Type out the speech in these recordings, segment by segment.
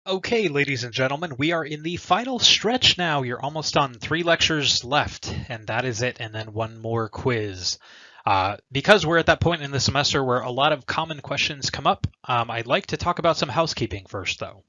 Okay, ladies and gentlemen, we are in the final stretch now. You're almost on 3 lectures left, and that is it, and then one more quiz. Because we're at that point in the semester where a lot of common questions come up, I'd like to talk about some housekeeping first, though.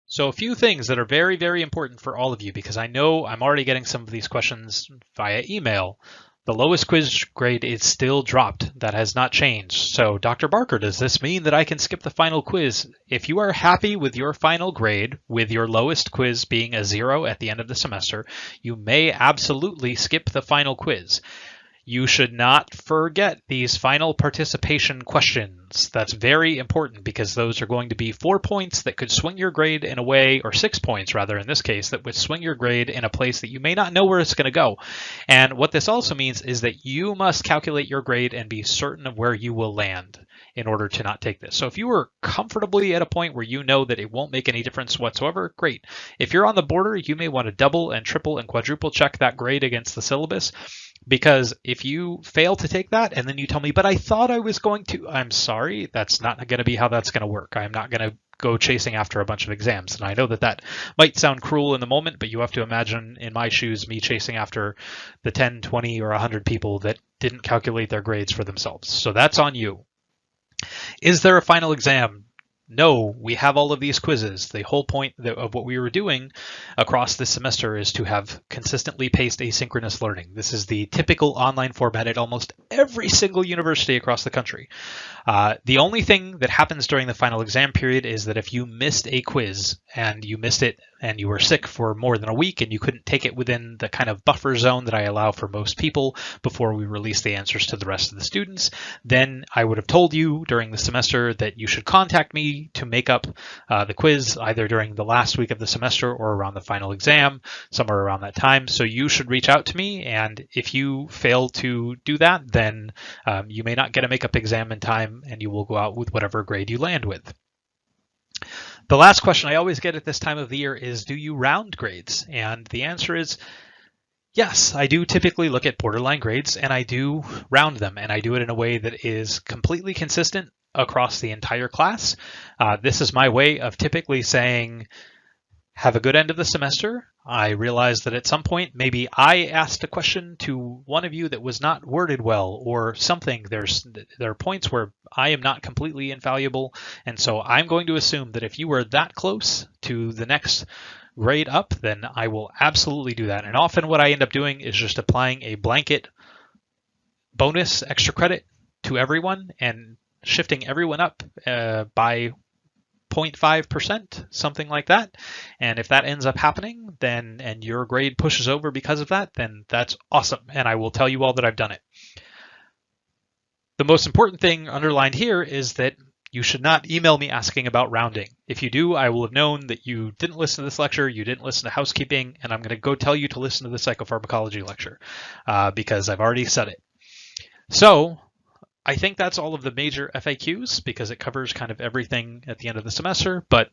So a few things that are very, very important for all of you, because I know I'm already getting some of these questions via email. The lowest quiz grade is still dropped. That has not changed. So, Dr. Barker, does this mean that I can skip the final quiz? If you are happy with your final grade, with your lowest quiz being a 0 at the end of the semester, you may absolutely skip the final quiz. You should not forget these final participation questions. That's very important because those are going to be 4 points that could swing your grade in a way, or 6 points rather in this case, that would swing your grade in a place that you may not know where it's going to go. And what this also means is that you must calculate your grade and be certain of where you will land in order to not take this. So if you are comfortably at a point where you know that it won't make any difference whatsoever, great. If you're on the border, you may want to double and triple and quadruple check that grade against the syllabus. Because if you fail to take that and then you tell me, but I thought I was going to, I'm sorry, that's not going to be how that's going to work. I'm not going to go chasing after a bunch of exams. And I know that that might sound cruel in the moment, but you have to imagine in my shoes, me chasing after the 10, 20, or 100 people that didn't calculate their grades for themselves. So that's on you. Is there a final exam? No, we have all of these quizzes. The whole point of what we were doing across this semester is to have consistently paced asynchronous learning. This is the typical online format at almost every single university across the country. The only thing that happens during the final exam period is that if you missed a quiz and you missed it and you were sick for more than a week and you couldn't take it within the kind of buffer zone that I allow for most people before we release the answers to the rest of the students, then I would have told you during the semester that you should contact me to make up the quiz either during the last week of the semester or around the final exam, somewhere around that time. So you should reach out to me, and if you fail to do that, then you may not get a makeup exam in time and you will go out with whatever grade you land with. The last question I always get at this time of the year is, do you round grades? And the answer is yes, I do typically look at borderline grades and I do round them, and I do it in a way that is completely consistent across the entire class. This is my way of typically saying, have a good end of the semester. I realized that at some point, maybe I asked a question to one of you that was not worded well or something. There are points where I am not completely infallible. And so I'm going to assume that if you were that close to the next grade up, then I will absolutely do that. And often what I end up doing is just applying a blanket bonus extra credit to everyone and shifting everyone up by 0.5%, something like that. And if that ends up happening, then and your grade pushes over because of that, then that's awesome. And I will tell you all that I've done it. The most important thing underlined here is that you should not email me asking about rounding. If you do, I will have known that you didn't listen to this lecture, you didn't listen to housekeeping, and I'm going to go tell you to listen to the psychopharmacology lecture because I've already said it. So I think that's all of the major FAQs because it covers kind of everything at the end of the semester. But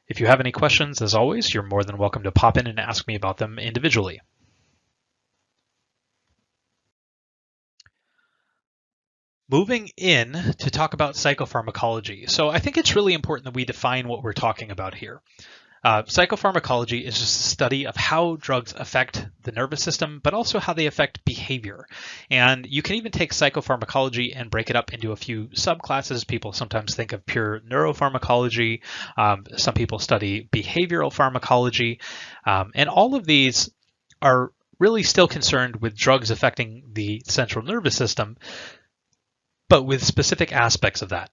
if you have any questions, as always, you're more than welcome to pop in and ask me about them individually. Moving in to talk about psychopharmacology. So I think it's really important that we define what we're talking about here. Psychopharmacology is just a study of how drugs affect the nervous system, but also how they affect behavior. And you can even take psychopharmacology and break it up into a few subclasses. People sometimes think of pure neuropharmacology. Some people study behavioral pharmacology. And all of these are really still concerned with drugs affecting the central nervous system, but with specific aspects of that.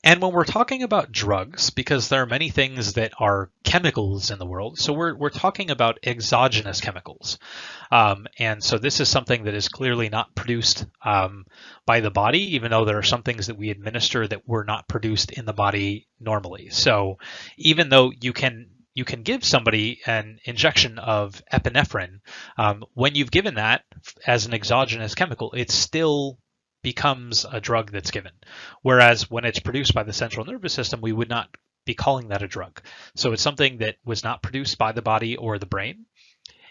And when we're talking about drugs, because there are many things that are chemicals in the world, so we're talking about exogenous chemicals. And so this is something that is clearly not produced by the body, even though there are some things that we administer that were not produced in the body normally. So even though you can give somebody an injection of epinephrine, when you've given that as an exogenous chemical, it still becomes a drug that's given. Whereas when it's produced by the central nervous system, we would not be calling that a drug. So it's something that was not produced by the body or the brain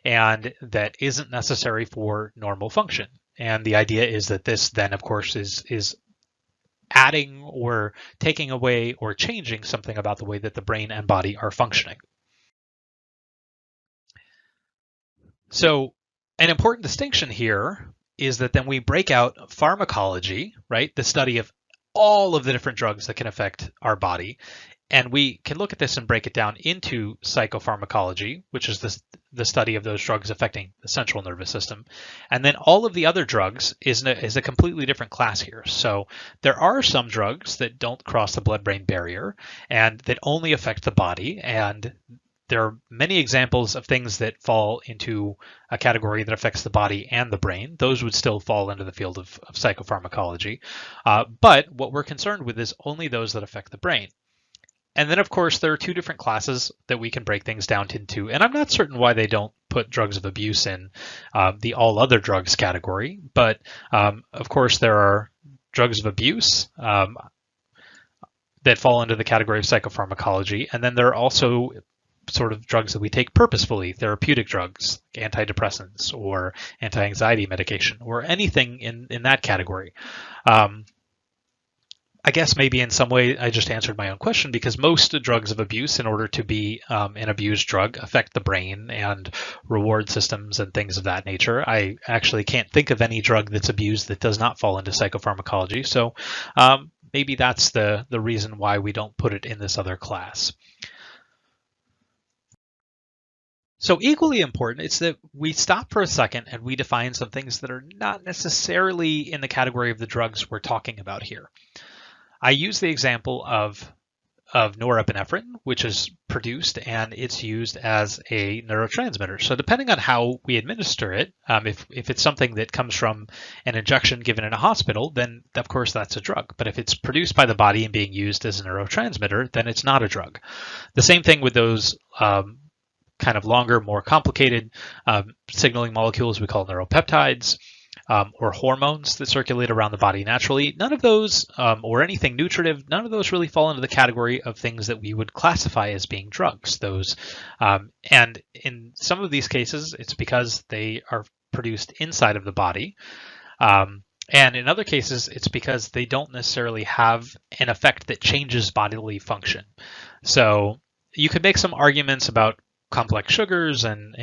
and that isn't necessary for normal function. And the idea is that this then, of course, is adding or taking away or changing something about the way that the brain and body are functioning. So an important distinction here is that then we break out pharmacology, right? The study of all of the different drugs that can affect our body. And we can look at this and break it down into psychopharmacology, which is the study of those drugs affecting the central nervous system. And then all of the other drugs is a completely different class here. So there are some drugs that don't cross the blood-brain barrier and that only affect the body. And there are many examples of things that fall into a category that affects the body and the brain. Those would still fall into the field of psychopharmacology. But what we're concerned with is only those that affect the brain. And then, of course, there are two different classes that we can break things down into. And I'm not certain why they don't put drugs of abuse in the all other drugs category. But, of course, there are drugs of abuse that fall into the category of psychopharmacology. And then there are also sort of drugs that we take purposefully, therapeutic drugs, antidepressants, or anti-anxiety medication, or anything in that category. I guess maybe in some way I just answered my own question, because most drugs of abuse, in order to be an abused drug, affect the brain and reward systems and things of that nature. I actually can't think of any drug that's abused that does not fall into psychopharmacology. So maybe that's the reason why we don't put it in this other class. So equally important, it's that we stop for a second and we define some things that are not necessarily in the category of the drugs we're talking about here. I use the example of norepinephrine, which is produced and it's used as a neurotransmitter. So depending on how we administer it, if it's something that comes from an injection given in a hospital, then of course that's a drug. But if it's produced by the body and being used as a neurotransmitter, then it's not a drug. The same thing with those kind of longer, more complicated signaling molecules we call neuropeptides, or hormones that circulate around the body naturally. None of those, or anything nutritive, none of those really fall into the category of things that we would classify as being drugs. And in some of these cases, it's because they are produced inside of the body. And in other cases, it's because they don't necessarily have an effect that changes bodily function. So you could make some arguments about complex sugars and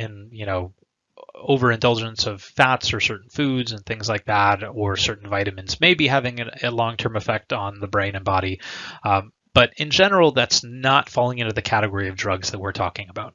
overindulgence of fats or certain foods and things like that, or certain vitamins maybe having a long-term effect on the brain and body. But in general, that's not falling into the category of drugs that we're talking about.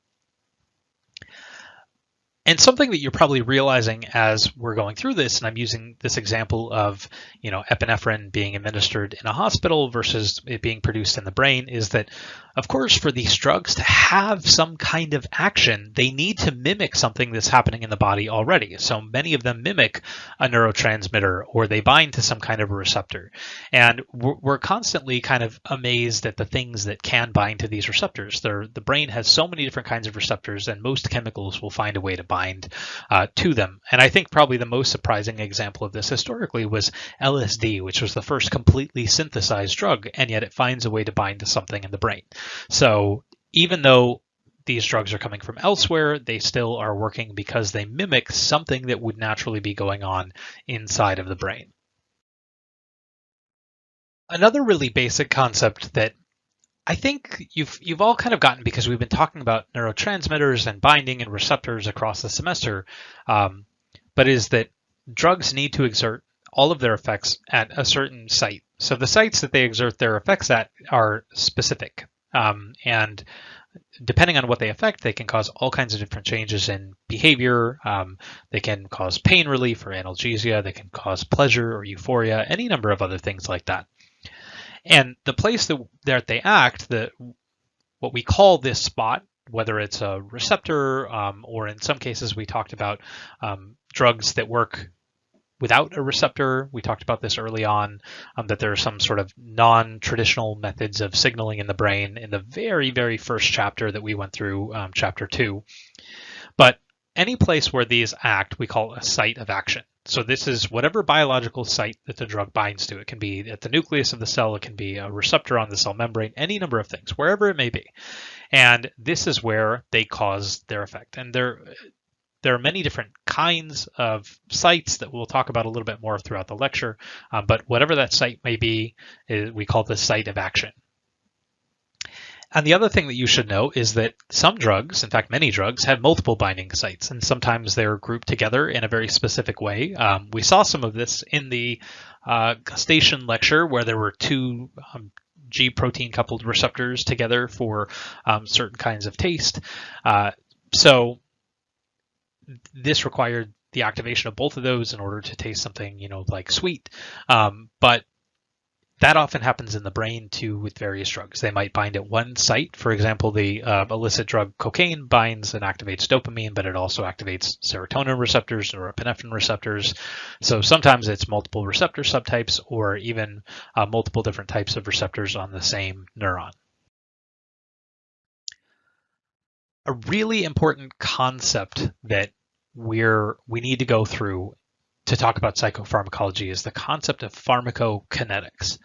And something that you're probably realizing as we're going through this, and I'm using this example of, epinephrine being administered in a hospital versus it being produced in the brain, is that, of course, for these drugs to have some kind of action, they need to mimic something that's happening in the body already. So many of them mimic a neurotransmitter, or they bind to some kind of a receptor. And we're constantly kind of amazed at the things that can bind to these receptors. The brain has so many different kinds of receptors, and most chemicals will find a way to bind to them. And I think probably the most surprising example of this historically was LSD, which was the first completely synthesized drug, and yet it finds a way to bind to something in the brain. So even though these drugs are coming from elsewhere, they still are working because they mimic something that would naturally be going on inside of the brain. Another really basic concept that I think you've all kind of gotten, because we've been talking about neurotransmitters and binding and receptors across the semester, but is that drugs need to exert all of their effects at a certain site. So the sites that they exert their effects at are specific, and depending on what they affect, they can cause all kinds of different changes in behavior. They can cause pain relief or analgesia. They can cause pleasure or euphoria, any number of other things like that. And the place that they act, what we call this spot, whether it's a receptor, or in some cases we talked about drugs that work without a receptor. We talked about this early on, that there are some sort of non-traditional methods of signaling in the brain in the very, very first chapter that we went through, chapter 2. But any place where these act, we call a site of action. So this is whatever biological site that the drug binds to. It can be at the nucleus of the cell, it can be a receptor on the cell membrane, any number of things, wherever it may be. And this is where they cause their effect. And there are many different kinds of sites that we'll talk about a little bit more throughout the lecture, but whatever that site may be, we call the site of action. And the other thing that you should know is that some drugs, in fact, many drugs, have multiple binding sites, and sometimes they're grouped together in a very specific way. We saw some of this in the gustation lecture, where there were two G protein coupled receptors together for certain kinds of taste. So this required the activation of both of those in order to taste something, like sweet. But that often happens in the brain too with various drugs. They might bind at one site. For example, the illicit drug cocaine binds and activates dopamine, but it also activates serotonin receptors or epinephrine receptors. So sometimes it's multiple receptor subtypes or even multiple different types of receptors on the same neuron. A really important concept that we need to go through to talk about psychopharmacology is the concept of pharmacokinetics.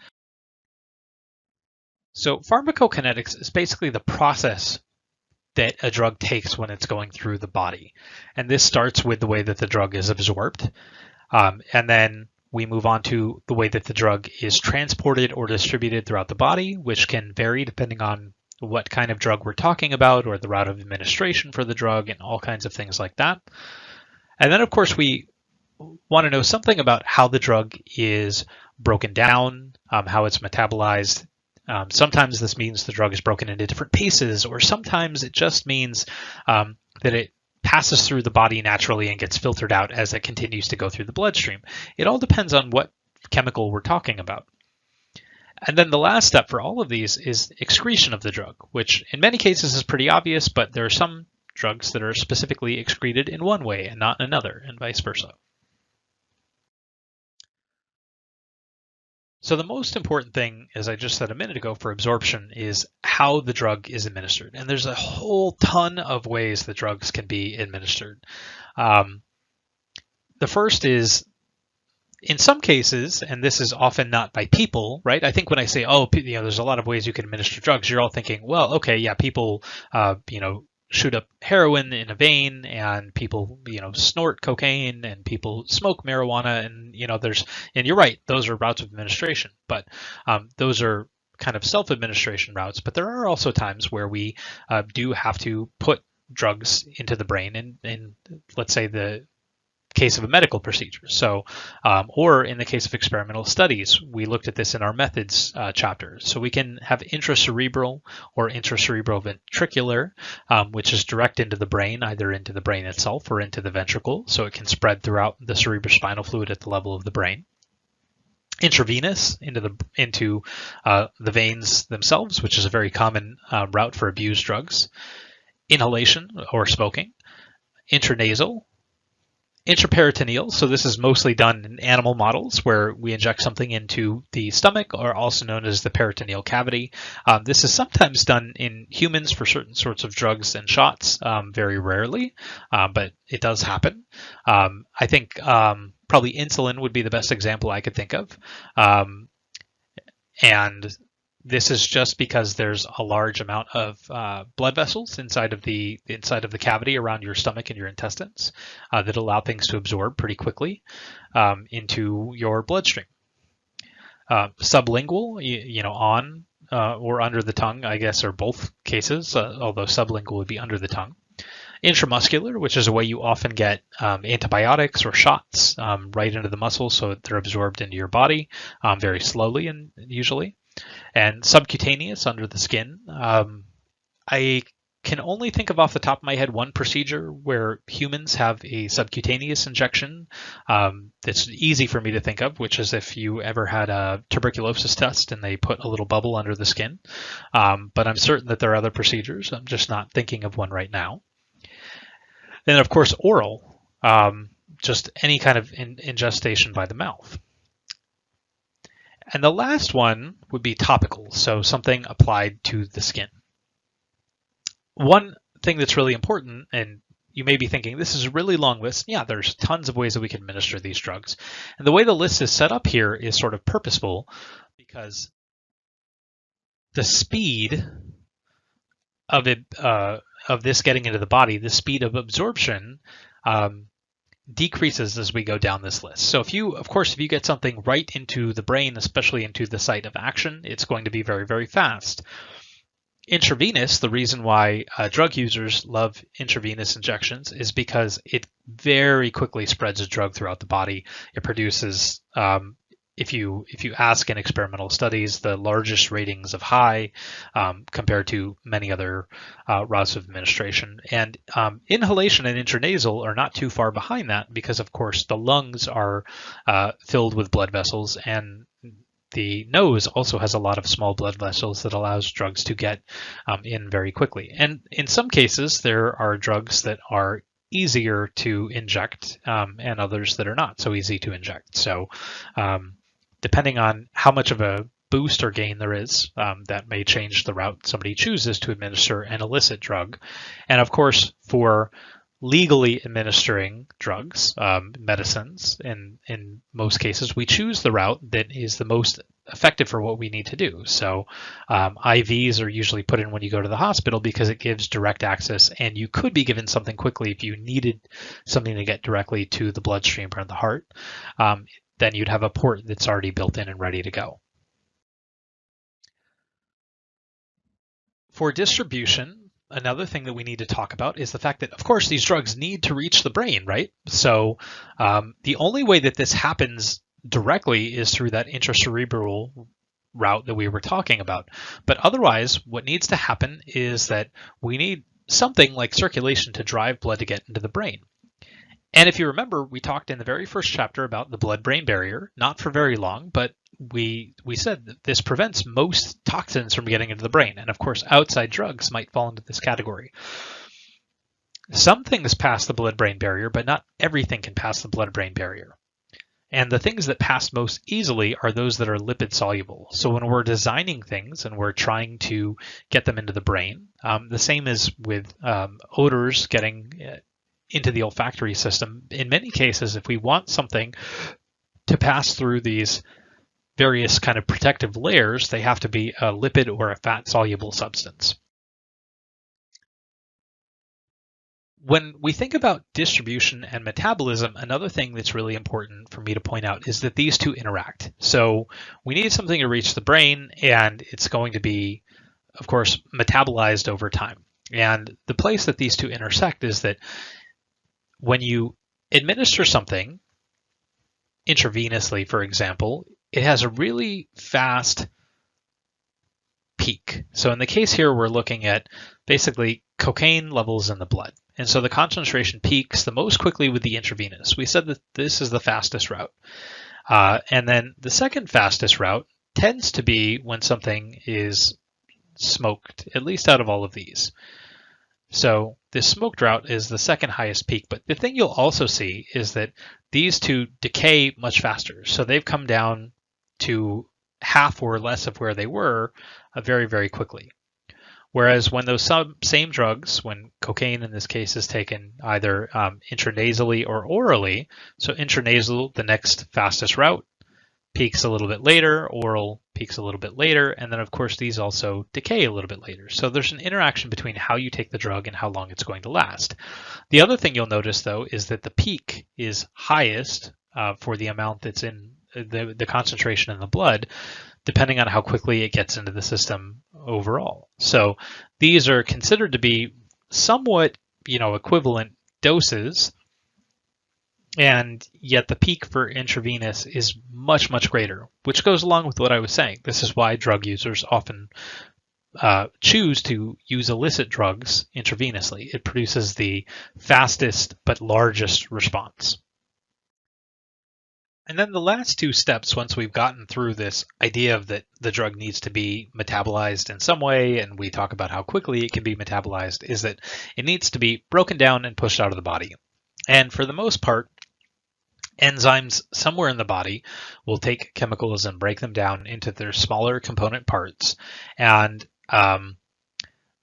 So pharmacokinetics is basically the process that a drug takes when it's going through the body. And this starts with the way that the drug is absorbed. And then we move on to the way that the drug is transported or distributed throughout the body, which can vary depending on what kind of drug we're talking about or the route of administration for the drug and all kinds of things like that. And then, of course, we want to know something about how the drug is broken down, how it's metabolized. Sometimes this means the drug is broken into different pieces, or sometimes it just means that it passes through the body naturally and gets filtered out as it continues to go through the bloodstream. It all depends on what chemical we're talking about. And then the last step for all of these is excretion of the drug, which in many cases is pretty obvious, but there are some drugs that are specifically excreted in one way and not in another, and vice versa. So the most important thing, as I just said a minute ago, for absorption is how the drug is administered. And there's a whole ton of ways that drugs can be administered. The first is, in some cases, and this is often not by people, right? I think when I say, there's a lot of ways you can administer drugs, you're all thinking, well, okay, yeah, people, shoot up heroin in a vein, and people, snort cocaine, and people smoke marijuana, and and you're right, those are routes of administration, but those are kind of self-administration routes. But there are also times where we do have to put drugs into the brain, in let's say the case of a medical procedure. So, or in the case of experimental studies, we looked at this in our methods chapter. So we can have intracerebral or intracerebroventricular, which is direct into the brain, either into the brain itself or into the ventricle. So it can spread throughout the cerebrospinal fluid at the level of the brain. Intravenous into the veins themselves, which is a very common route for abused drugs. Inhalation or smoking. Intranasal. Intraperitoneal, so this is mostly done in animal models where we inject something into the stomach, or also known as the peritoneal cavity. This is sometimes done in humans for certain sorts of drugs and shots, very rarely, but it does happen. I think probably insulin would be the best example I could think of. And this is just because there's a large amount of blood vessels inside of the cavity around your stomach and your intestines that allow things to absorb pretty quickly into your bloodstream. Sublingual, on or under the tongue, I guess, are both cases, although sublingual would be under the tongue. Intramuscular, which is a way you often get antibiotics or shots right into the muscle so that they're absorbed into your body very slowly and usually. And subcutaneous, under the skin. I can only think of off the top of my head one procedure where humans have a subcutaneous injection that's easy for me to think of, which is if you ever had a tuberculosis test and they put a little bubble under the skin. But I'm certain that there are other procedures. I'm just not thinking of one right now. Then, of course, oral, just any kind of ingestion by the mouth. And the last one would be topical, so something applied to the skin. One thing that's really important, and you may be thinking, this is a really long list. Yeah, there's tons of ways that we can administer these drugs. And the way the list is set up here is sort of purposeful because the speed of this getting into the body, the speed of absorption decreases as we go down this list. So if you get something right into the brain, especially into the site of action, it's going to be very, very fast. Intravenous, the reason why drug users love intravenous injections is because it very quickly spreads a drug throughout the body. It produces, if you ask in experimental studies, the largest ratings of high compared to many other routes of administration. And inhalation and intranasal are not too far behind that because, of course, the lungs are filled with blood vessels, and the nose also has a lot of small blood vessels that allows drugs to get in very quickly. And in some cases, there are drugs that are easier to inject and others that are not so easy to inject. So depending on how much of a boost or gain there is, that may change the route somebody chooses to administer an illicit drug. And of course, for legally administering drugs, medicines, in most cases, we choose the route that is the most effective for what we need to do. So IVs are usually put in when you go to the hospital because it gives direct access, and you could be given something quickly if you needed something to get directly to the bloodstream or the heart. Then you'd have a port that's already built in and ready to go. For distribution, another thing that we need to talk about is the fact that, of course, these drugs need to reach the brain, right? So the only way that this happens directly is through that intracerebral route that we were talking about. But otherwise, what needs to happen is that we need something like circulation to drive blood to get into the brain. And if you remember, we talked in the very first chapter about the blood-brain barrier, not for very long, but we said that this prevents most toxins from getting into the brain. And of course, outside drugs might fall into this category. Some things pass the blood-brain barrier, but not everything can pass the blood-brain barrier. And the things that pass most easily are those that are lipid soluble. So when we're designing things and we're trying to get them into the brain, the same is with odors getting into the olfactory system. In many cases, if we want something to pass through these various kind of protective layers, they have to be a lipid or a fat-soluble substance. When we think about distribution and metabolism, another thing that's really important for me to point out is that these two interact. So we need something to reach the brain, and it's going to be, of course, metabolized over time. And the place that these two intersect is that when you administer something intravenously, for example, it has a really fast peak. So in the case here, we're looking at basically cocaine levels in the blood. And so the concentration peaks the most quickly with the intravenous. We said that this is the fastest route. And then the second fastest route tends to be when something is smoked, at least out of all of these. So this smoked route is the second highest peak, but the thing you'll also see is that these two decay much faster. So they've come down to half or less of where they were very, very quickly. Whereas when those same drugs, when cocaine in this case is taken either intranasally or orally, so intranasal, the next fastest route, peaks a little bit later, oral peaks a little bit later, and then of course these also decay a little bit later. So there's an interaction between how you take the drug and how long it's going to last. The other thing you'll notice though is that the peak is highest for the amount that's in the concentration in the blood, depending on how quickly it gets into the system overall. So these are considered to be somewhat, equivalent doses, and yet the peak for intravenous is much, much greater, which goes along with what I was saying. This is why drug users often choose to use illicit drugs intravenously. It produces the fastest but largest response. And then the last two steps, once we've gotten through this idea of that the drug needs to be metabolized in some way, and we talk about how quickly it can be metabolized, is that it needs to be broken down and pushed out of the body. And for the most part, enzymes somewhere in the body will take chemicals and break them down into their smaller component parts. And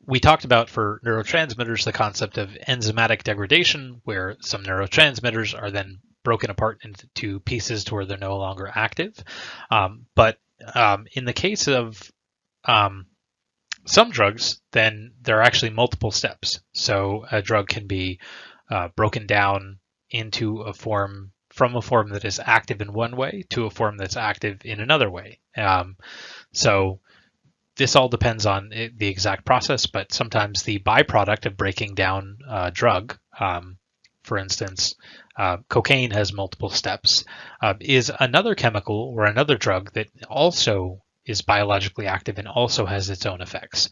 we talked about for neurotransmitters the concept of enzymatic degradation, where some neurotransmitters are then broken apart into pieces to where they're no longer active. But in the case of some drugs, then there are actually multiple steps. So a drug can be broken down into a form, from a form that is active in one way to a form that's active in another way. So this all depends on the exact process, but sometimes the byproduct of breaking down a drug, for instance, cocaine has multiple steps, is another chemical or another drug that also is biologically active and also has its own effects.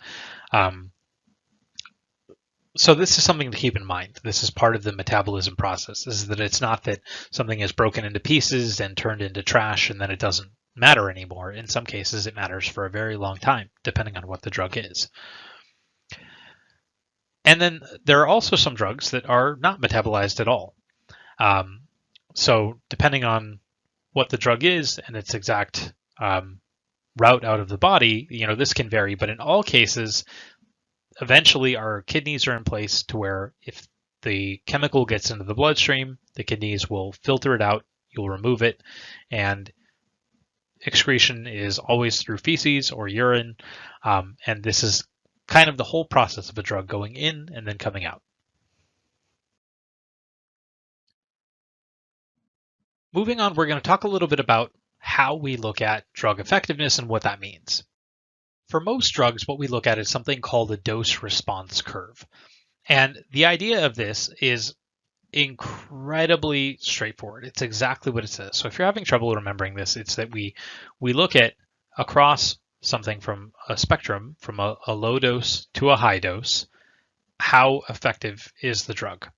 So this is something to keep in mind. This is part of the metabolism process, is that it's not that something is broken into pieces and turned into trash and then it doesn't matter anymore. In some cases, it matters for a very long time, depending on what the drug is. And then there are also some drugs that are not metabolized at all. So depending on what the drug is and its exact route out of the body, this can vary. But in all cases, eventually our kidneys are in place to where if the chemical gets into the bloodstream, the kidneys will filter it out, you'll remove it, and excretion is always through feces or urine, and this is kind of the whole process of a drug going in and then coming out. Moving on, we're going to talk a little bit about how we look at drug effectiveness and what that means. For most drugs, what we look at is something called a dose-response curve. And the idea of this is incredibly straightforward. It's exactly what it says. So if you're having trouble remembering this, it's that we look at across something from a spectrum, from a low dose to a high dose, how effective is the drug?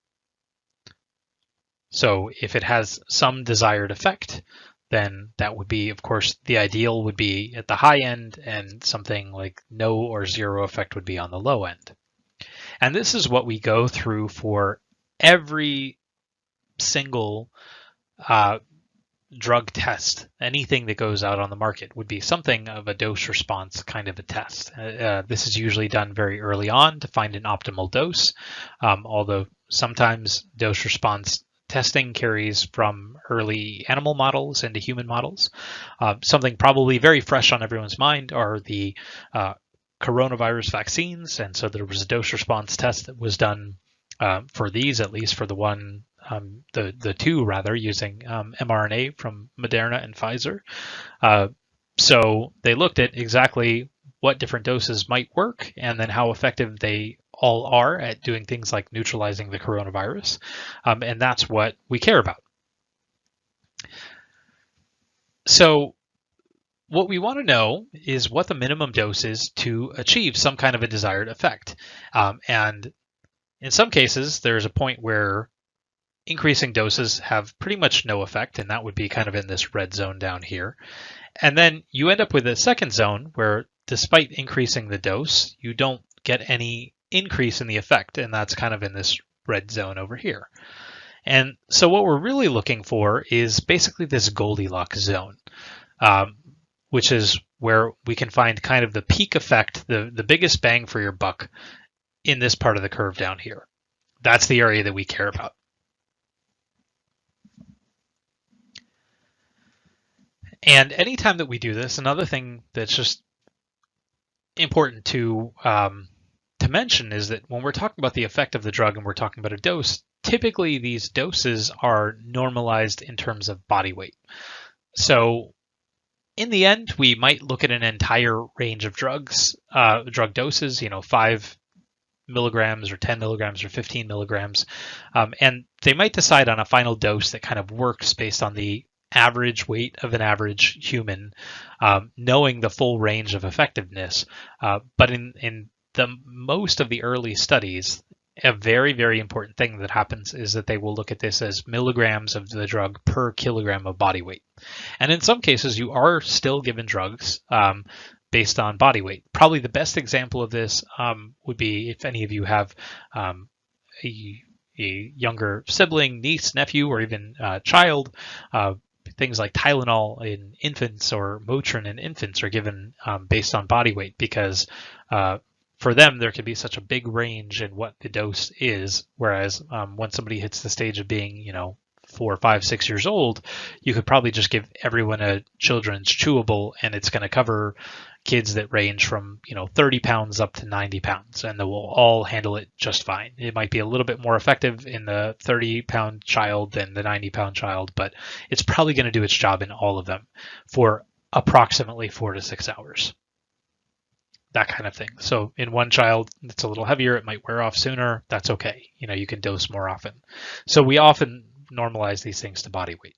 So if it has some desired effect, then that would be, of course, the ideal would be at the high end, and something like no or zero effect would be on the low end. And this is what we go through for every single drug test. Anything that goes out on the market would be something of a dose response kind of a test. This is usually done very early on to find an optimal dose, although sometimes dose response testing carries from early animal models into human models. Something probably very fresh on everyone's mind are the coronavirus vaccines, and so there was a dose response test that was done for these, at least for the two rather, using mRNA from Moderna and Pfizer. So they looked at exactly what different doses might work and then how effective they all are at doing things like neutralizing the coronavirus. And that's what we care about. So what we want to know is what the minimum dose is to achieve some kind of a desired effect. And in some cases, there's a point where increasing doses have pretty much no effect, and that would be kind of in this red zone down here. And then you end up with a second zone where despite increasing the dose, you don't get any increase in the effect, and that's kind of in this red zone over here. And so what we're really looking for is basically this Goldilocks zone, which is where we can find kind of the peak effect, the biggest bang for your buck in this part of the curve down here. That's the area that we care about. And anytime that we do this, another thing that's just important to mention is that when we're talking about the effect of the drug and we're talking about a dose, typically these doses are normalized in terms of body weight. So in the end, we might look at an entire range of drugs, drug doses, 5 milligrams or 10 milligrams or 15 milligrams, and they might decide on a final dose that kind of works based on the average weight of an average human, knowing the full range of effectiveness. But in the most of the early studies, a very, very important thing that happens is that they will look at this as milligrams of the drug per kilogram of body weight. And in some cases, you are still given drugs based on body weight. Probably the best example of this would be if any of you have a younger sibling, niece, nephew, or even child. Things like Tylenol in infants or Motrin in infants are given based on body weight because for them, there can be such a big range in what the dose is. Whereas when somebody hits the stage of being, 4, 5, 6 years old, you could probably just give everyone a children's chewable and it's going to cover kids that range from 30 pounds up to 90 pounds, and they will all handle it just fine. It might be a little bit more effective in the 30-pound child than the 90-pound child, but it's probably going to do its job in all of them for approximately 4 to 6 hours. That kind of thing. So in one child that's a little heavier, it might wear off sooner. That's okay. You can dose more often. So we often normalize these things to body weight.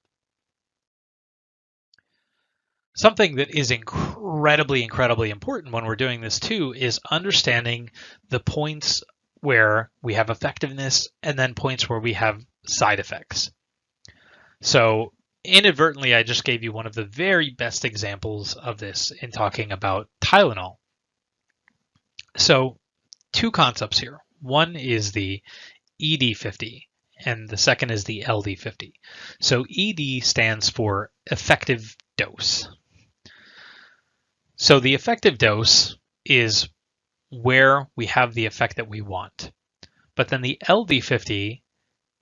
Something that is incredibly important when we're doing this too is understanding the points where we have effectiveness and then points where we have side effects. So inadvertently, I just gave you one of the very best examples of this in talking about Tylenol. So 2 concepts here. One is the ED50 and the second is the LD50. So ED stands for effective dose. So the effective dose is where we have the effect that we want. But then the LD50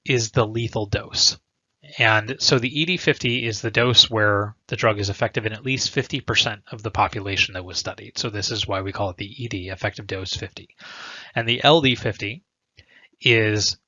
is the lethal dose. And so the ED50 is the dose where the drug is effective in at least 50% of the population that was studied. So this is why we call it the ED, effective dose 50. And the LD50 is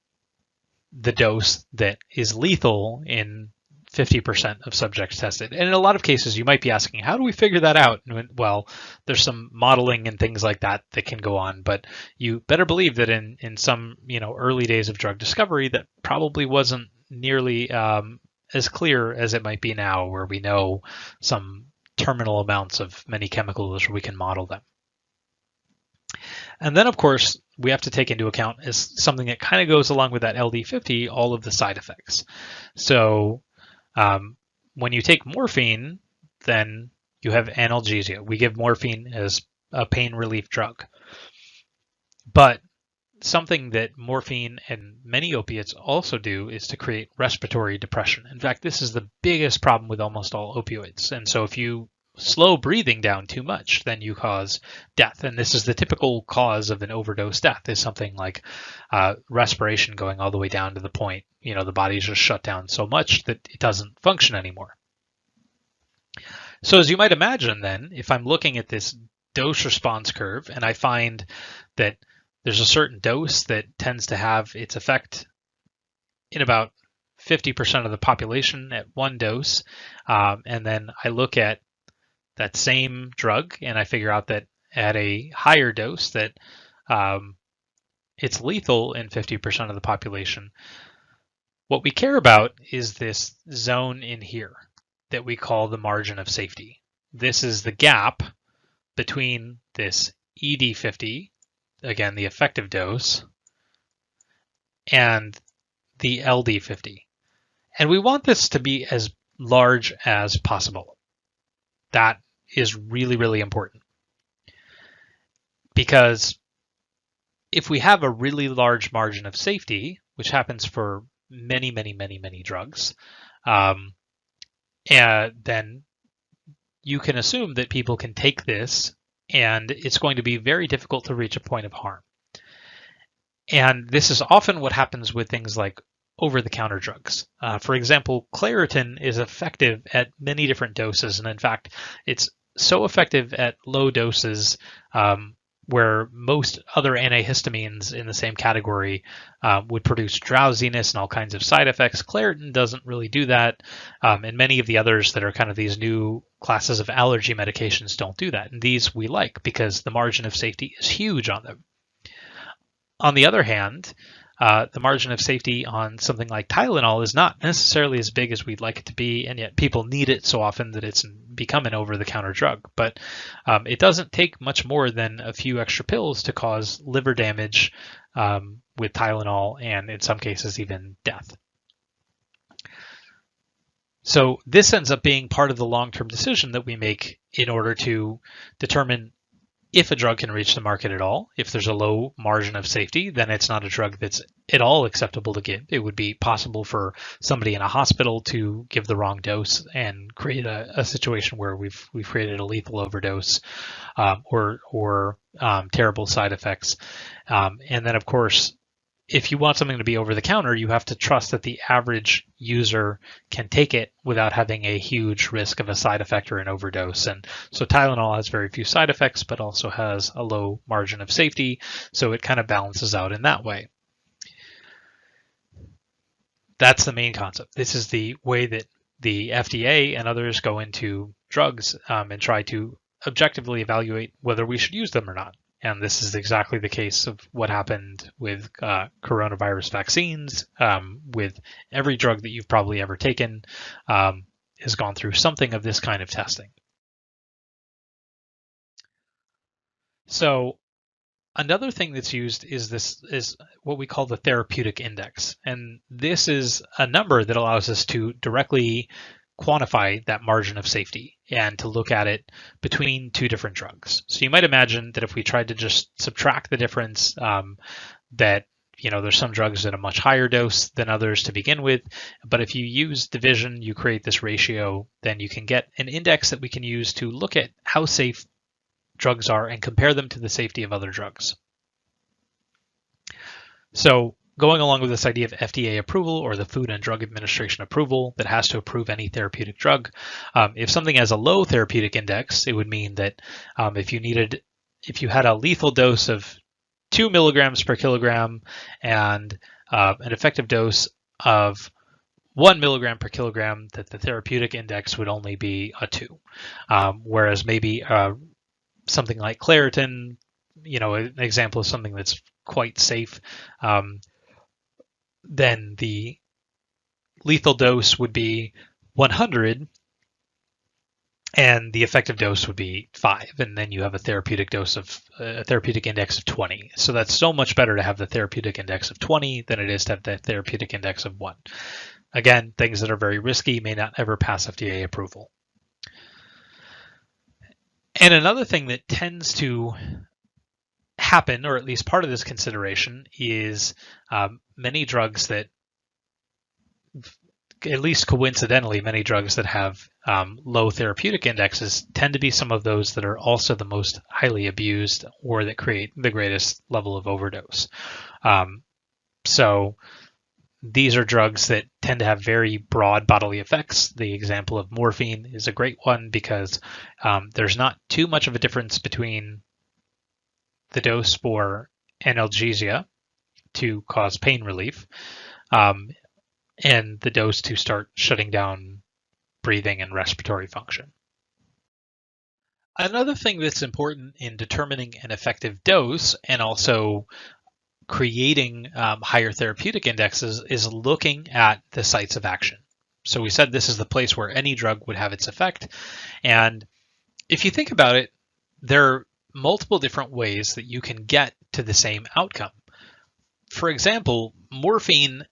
the dose that is lethal in 50% of subjects tested. And in a lot of cases, you might be asking, how do we figure that out? Well, there's some modeling and things like that that can go on, but you better believe that in some early days of drug discovery, that probably wasn't nearly as clear as it might be now, where we know some terminal amounts of many chemicals, we can model them. And then, of course, we have to take into account, as something that kind of goes along with that LD50, all of the side effects. So when you take morphine, then you have analgesia. We give morphine as a pain relief drug. But something that morphine and many opiates also do is to create respiratory depression. In fact, this is the biggest problem with almost all opioids. And so if you slow breathing down too much, then you cause death. And this is the typical cause of an overdose death, is something like respiration going all the way down to the point, the body's just shut down so much that it doesn't function anymore. So as you might imagine then, if I'm looking at this dose response curve and I find that there's a certain dose that tends to have its effect in about 50% of the population at one dose, and then I look at that same drug and I figure out that at a higher dose that it's lethal in 50% of the population. What we care about is this zone in here that we call the margin of safety. This is the gap between this ED50, again, the effective dose, and the LD50. And we want this to be as large as possible. That is really important. Because if we have a really large margin of safety, which happens for many drugs, then you can assume that people can take this and it's going to be very difficult to reach a point of harm. And this is often what happens with things like over-the-counter drugs. For example, Claritin is effective at many different doses, and in fact, it's so effective at low doses where most other antihistamines in the same category would produce drowsiness and all kinds of side effects. Claritin doesn't really do that, and many of the others that are kind of these new classes of allergy medications don't do that. And these we like because the margin of safety is huge on them. On the other hand, the margin of safety on something like Tylenol is not necessarily as big as we'd like it to be, and yet people need it so often that it's become an over-the-counter drug. But it doesn't take much more than a few extra pills to cause liver damage with Tylenol, and in some cases even death. So this ends up being part of the long-term decision that we make in order to determine if a drug can reach the market at all. If there's a low margin of safety, then it's not a drug that's at all acceptable to give. It would be possible for somebody in a hospital to give the wrong dose and create a situation where we've created a lethal overdose or terrible side effects. And then, of course, if you want something to be over the counter, you have to trust that the average user can take it without having a huge risk of a side effect or an overdose. And so Tylenol has very few side effects, but also has a low margin of safety. So it kind of balances out in that way. That's the main concept. This is the way that the FDA and others go into drugs and try to objectively evaluate whether we should use them or not. And this is exactly the case of what happened with coronavirus vaccines. With every drug that you've probably ever taken has gone through something of this kind of testing. So another thing that's used is what we call the therapeutic index. And this is a number that allows us to directly quantify that margin of safety and to look at it between two different drugs. So you might imagine that if we tried to just subtract the difference, that there's some drugs at a much higher dose than others to begin with, but if you use division, you create this ratio, then you can get an index that we can use to look at how safe drugs are and compare them to the safety of other drugs. So going along with this idea of FDA approval or the Food and Drug Administration approval that has to approve any therapeutic drug, if something has a low therapeutic index, it would mean that if you had a lethal dose of 2 milligrams per kilogram and an effective dose of 1 milligram per kilogram, that the therapeutic index would only be a 2. Whereas maybe something like Claritin, an example of something that's quite safe, then the lethal dose would be 100 and the effective dose would be 5, and then you have a therapeutic index of 20. So that's so much better to have the therapeutic index of 20 than it is to have the therapeutic index of 1. Again, things that are very risky may not ever pass FDA approval. And another thing that tends to happen, or at least part of this consideration, is many drugs that, at least coincidentally, many drugs that have low therapeutic indexes tend to be some of those that are also the most highly abused or that create the greatest level of overdose. So these are drugs that tend to have very broad bodily effects. The example of morphine is a great one because there's not too much of a difference between the dose for analgesia to cause pain relief and the dose to start shutting down breathing and respiratory function. Another thing that's important in determining an effective dose and also creating higher therapeutic indexes is looking at the sites of action. So we said this is the place where any drug would have its effect. And if you think about it, there are multiple different ways that you can get to the same outcome. For example, morphine,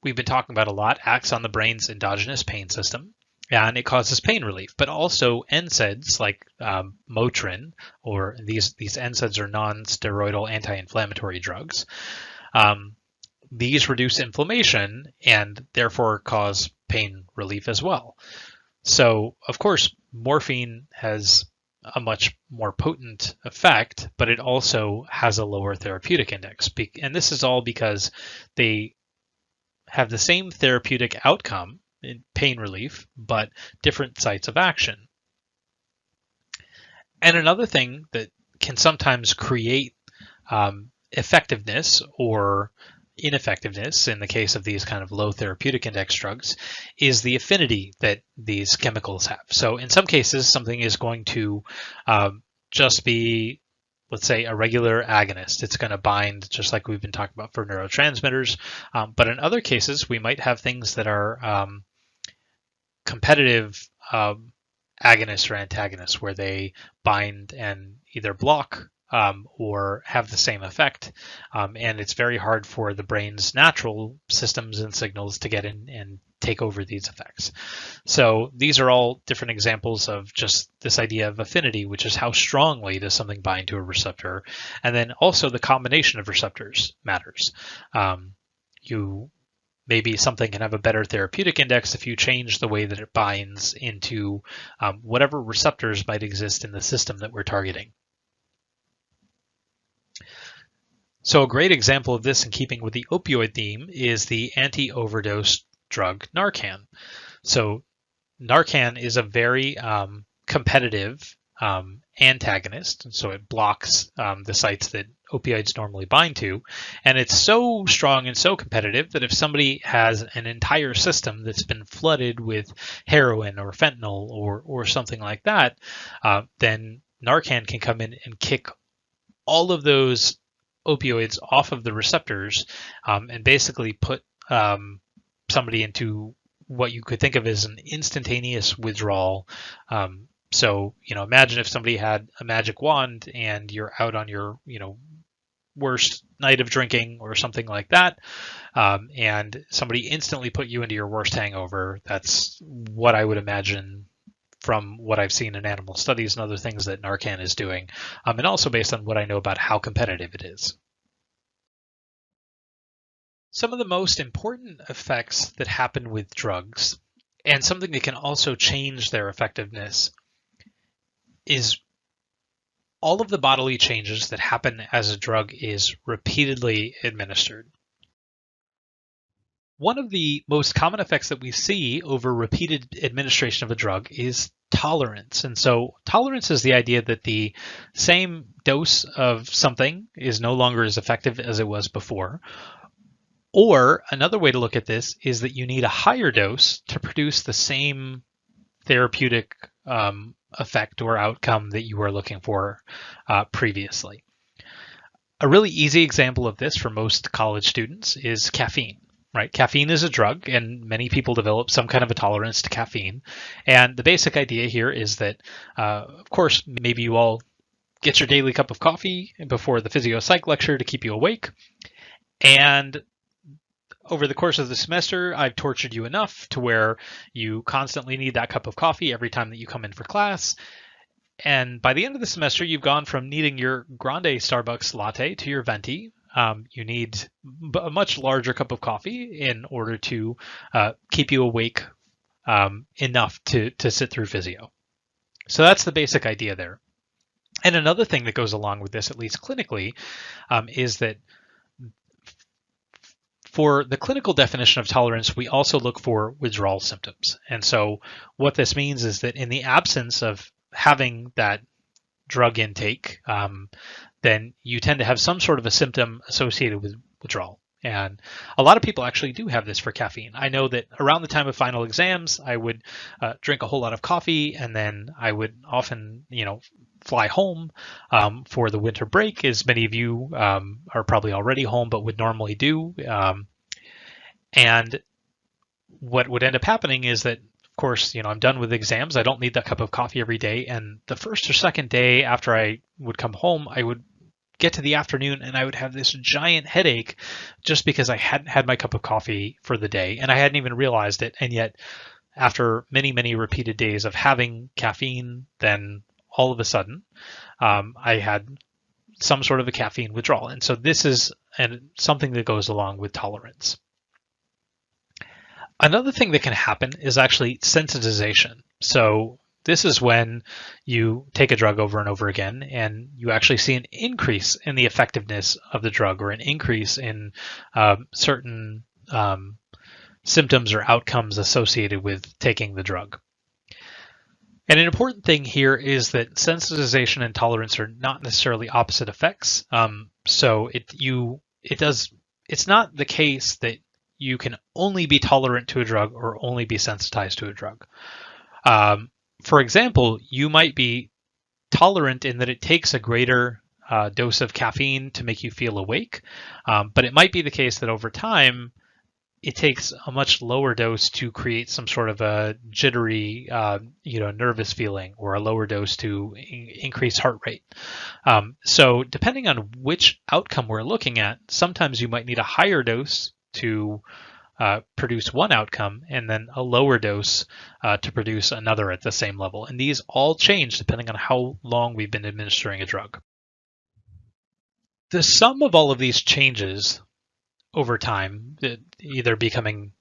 we've been talking about a lot, acts on the brain's endogenous pain system, and it causes pain relief. But also NSAIDs like Motrin, or these NSAIDs are non-steroidal anti-inflammatory drugs. These reduce inflammation and therefore cause pain relief as well. So, of course, morphine has a much more potent effect, but it also has a lower therapeutic index. And this is all because they have the same therapeutic outcome in pain relief, but different sites of action. And another thing that can sometimes create effectiveness or ineffectiveness in the case of these kind of low therapeutic index drugs is the affinity that these chemicals have. So in some cases, something is going to just be, let's say, a regular agonist. It's going to bind just like we've been talking about for neurotransmitters. But in other cases, we might have things that are competitive agonists or antagonists where they bind and either block or have the same effect. And it's very hard for the brain's natural systems and signals to get in and take over these effects. So these are all different examples of just this idea of affinity, which is how strongly does something bind to a receptor. And then also the combination of receptors matters. Maybe something can have a better therapeutic index if you change the way that it binds into whatever receptors might exist in the system that we're targeting. So a great example of this in keeping with the opioid theme is the anti-overdose drug Narcan. So Narcan is a very competitive antagonist, so it blocks the sites that opioids normally bind to, and it's so strong and so competitive that if somebody has an entire system that's been flooded with heroin or fentanyl or something like that, then Narcan can come in and kick all of those opioids off of the receptors and basically put somebody into what you could think of as an instantaneous withdrawal. So, imagine if somebody had a magic wand and you're out on your, worst night of drinking or something like that, and somebody instantly put you into your worst hangover. That's what I would imagine from what I've seen in animal studies and other things that Narcan is doing, and also based on what I know about how competitive it is. Some of the most important effects that happen with drugs, and something that can also change their effectiveness, is all of the bodily changes that happen as a drug is repeatedly administered. One of the most common effects that we see over repeated administration of a drug is tolerance. And so tolerance is the idea that the same dose of something is no longer as effective as it was before. Or another way to look at this is that you need a higher dose to produce the same therapeutic effect or outcome that you were looking for previously. A really easy example of this for most college students is caffeine. Right? Caffeine is a drug, and many people develop some kind of a tolerance to caffeine. And the basic idea here is that, of course, maybe you all get your daily cup of coffee before the physio-psych lecture to keep you awake. And over the course of the semester, I've tortured you enough to where you constantly need that cup of coffee every time that you come in for class. And by the end of the semester, you've gone from needing your grande Starbucks latte to your venti. You need a much larger cup of coffee in order to keep you awake enough to sit through physio. So that's the basic idea there. And another thing that goes along with this, at least clinically, is that for the clinical definition of tolerance, we also look for withdrawal symptoms. And so what this means is that in the absence of having that drug intake, then you tend to have some sort of a symptom associated with withdrawal. And a lot of people actually do have this for caffeine. I know that around the time of final exams, I would drink a whole lot of coffee, and then I would often, fly home for the winter break, as many of you are probably already home, but would normally do. And what would end up happening is that, of course, I'm done with exams. I don't need that cup of coffee every day. And the first or second day after I would come home, I would get to the afternoon and I would have this giant headache just because I hadn't had my cup of coffee for the day and I hadn't even realized it. And yet after many, many repeated days of having caffeine, then all of a sudden I had some sort of a caffeine withdrawal. And so this is something that goes along with tolerance. Another thing that can happen is actually sensitization. So this is when you take a drug over and over again and you actually see an increase in the effectiveness of the drug or an increase in certain symptoms or outcomes associated with taking the drug. And an important thing here is that sensitization and tolerance are not necessarily opposite effects. So it's not the case that you can only be tolerant to a drug or only be sensitized to a drug. For example, you might be tolerant in that it takes a greater dose of caffeine to make you feel awake, but it might be the case that over time, it takes a much lower dose to create some sort of a jittery, nervous feeling, or a lower dose to increase heart rate. So depending on which outcome we're looking at, sometimes you might need a higher dose to produce one outcome and then a lower dose to produce another at the same level. And these all change depending on how long we've been administering a drug. The sum of all of these changes over time, either becoming